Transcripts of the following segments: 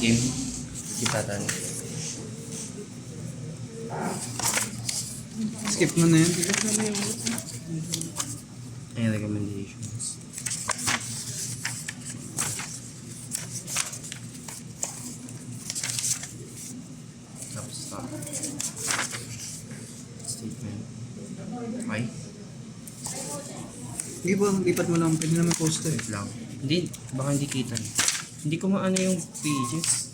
Game. Kipatan. Skip mo na yun. Ay, recommendations. Tapos stop. Statement. Okay? Hindi ba, lipat mo lang. Pwede naman poster. Wait lang. Hindi, baka hindi kita. Hindi ko maano yung pages.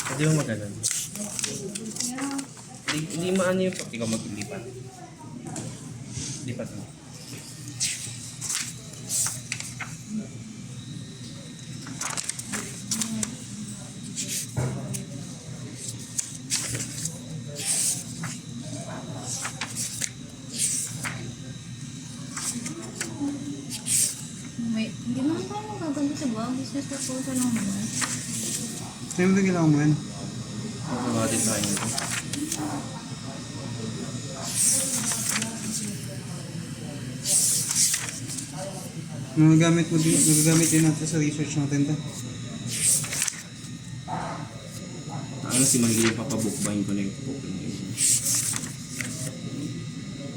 Pwede yung magalan. Hindi maano yung pag ikaw mag-ilipan. Lipat mo. Wait, hindi naman tayo magaganda sa buwan. Business proposal lang naman. Saan mo kailangan mo yan? Magbabatin tayo nito. Magagamit din natin sa research natin to. Ano si Manili yung papabukbahin ko na yung book na yun.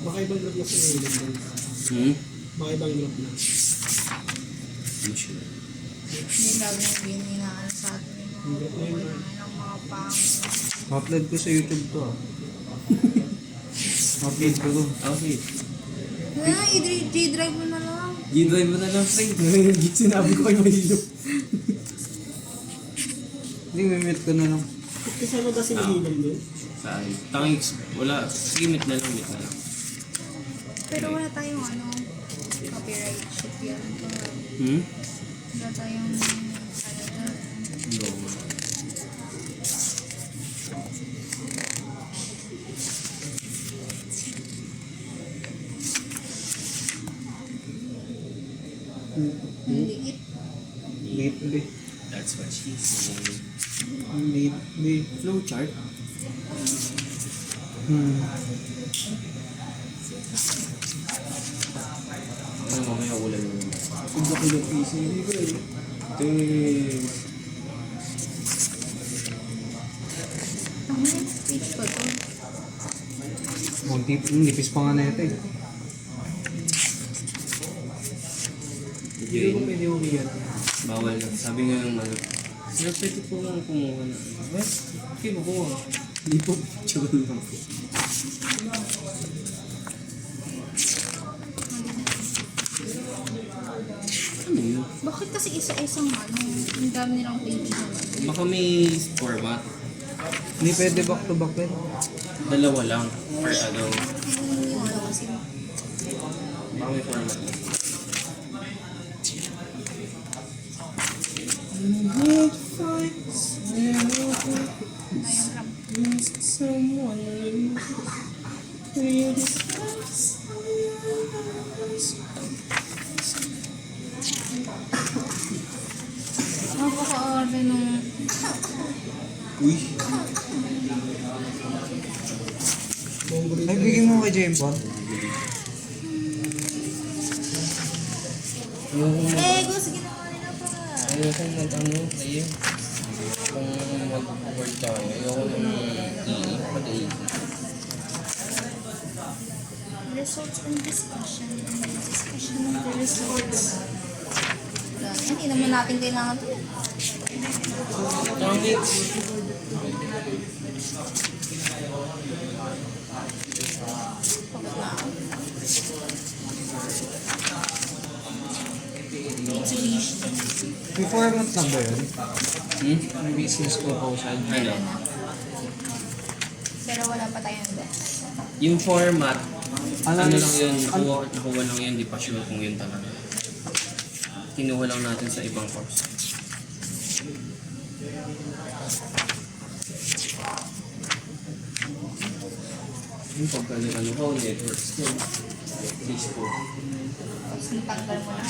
Baka ibang group na sila. Baka ibang group na. I'm sure. Hindi lagi yung bininaan sa atin. Ng mga pang... Upload ko sa YouTube to ah. Upload ko to. Okay. G-drive mo na lang. G-drive mo na lang, friend. Sinabi ko kayo mahilo. Hindi, mimit ko na lang. Kasama ba si Mahilom doon? Saan? Tanging, wala. Sige, meet na lang, meet na lang. Pero wala tayong ano, copyright shit yan. Wala tayong ano dyan. No. Ang liit. Late. That's what she said. Late. Flowchart? Ano mamaya ulan mo? Ang laki ng PC. Hindi ko eh. Ang next page ko to. Nipis pa nga na ito eh. Hindi ko pwede umiyan. Bawal lang. Sabi nga ng ano, sir, pwede po lang kumuha na. Wes, okay, makuha. Hindi po, picture lang po. Ano yun? Bakit kasi isa-isang ano, ang dami nilang page naman. Baka may format. Hindi pwede back to back eh. Dalawa lang. Per ano. Yung ano kasi, Baka may format lang. napaka-order nung... Uy! Ay, bigyan mo kay James Bond. Gusto ginawa nila pa. Ayoko mag-ano, ayun. Kung mag-word tayo, ayoko mag-i. Results and discussion. Discussion of the results. Wala, hindi naman natin kailangan ito. Tangik! Pagod na ako. Exhibition. May format lang ba yun? May business proposal. Ano? Pero wala pa tayong best. Yung format, Ano ano lang yun, nakuha lang yun, di pa sure kung yun talaga. Kinuha lang natin sa ibang course. Yung pagkano ko, network skill, Facebook. Tapos natanggal mo na.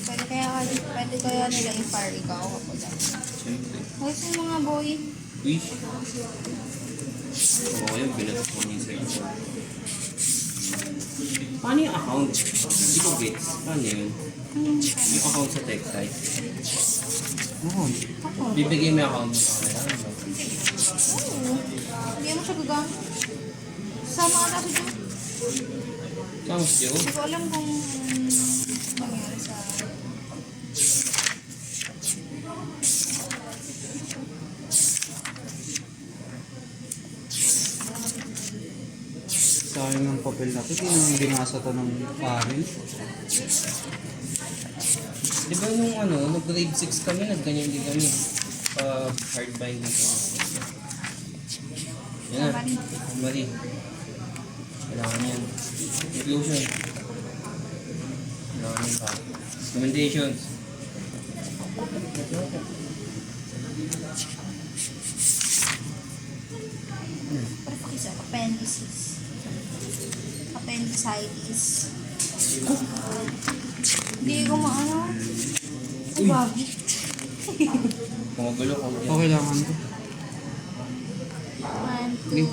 Pwede kaya Pwede kaya nila i-fire ikaw kapag Siyempre. Hoy, sa mga boy. Uy. Oo, yung binatok ko niya sa iyo. Paano yung account? Hindi ko gets. Paano yun? Yung account sa TechType. Oo. Ako. Bibigay mo yung account mo sa kanila. Ano? Oo. Hindi mo siya gagamit. Sama ka kasi dyan. Thanks, Joe. Hindi ko alam kung nangyari sa... Sayang ng papel na ito. Hindi naman binasa to ng parent. Di ba nung nung grade 6 kami, nagganyan din kami. Hard binding kami. Yan na. Marie. Kailangan yan. Inclusion. Kailangan yan pa. Recommendations. Pero pakisa, appendices. Appendicitis. Hindi ko maano. Ay, babi. Kumagulo ko. O kailangan to. 1, 2, 3.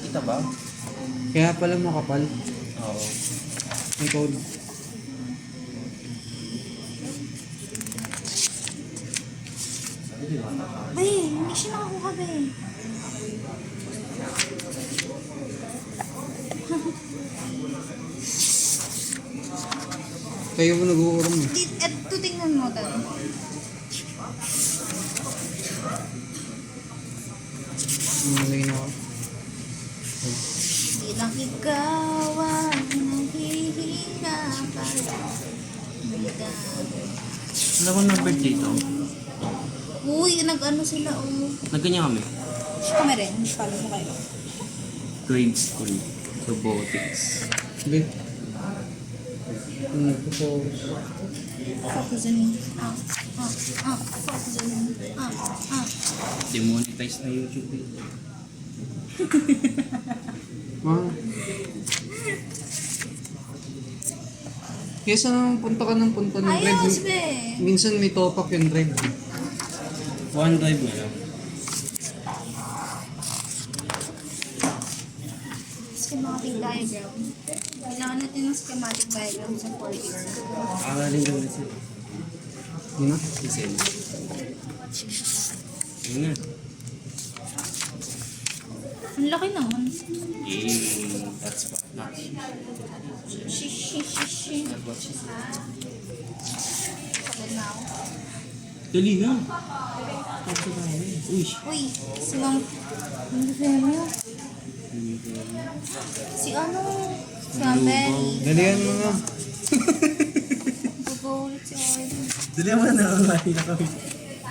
Kita ba? Kaya pala makapal. Oo. May code. Be, hindi siya nakakuha, be. Kayo mo nag-uurong eh. Eto, tingnan mo, tal. Malay na ako. Di lang ikaw ang nahihirapan. Alam ko number dito. Uy, nag-ano sila, oh. Nagganyan kami. Kami rin, follow mo kayo. Grade school. Robotics. Hindi. Nagpo-focus. Focus on me. Focus on me. Demonetize na YouTube eh. Ah. Kesa naman punta ka ng punta ng Ayaw, drive. sabi. Minsan may topak yung drive. OneDrive na lang. Schematic diagram. Kailangan natin ng schematic diagram sa 4 years. Aralin daw ulit sila. Yun na. Isend. Yun na. Ang laki naman. That's what not Shishi. not what she said. Pagod na ako. Dali na. Tapos na tayo. Uy. Uy, si Ma'am. Hindi ko yun. Si ano? Si Ma'am Benny. Dalihan mo nga. Mag-go ulit si Arden. Dali mo na nakakain na kami.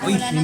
Wala na.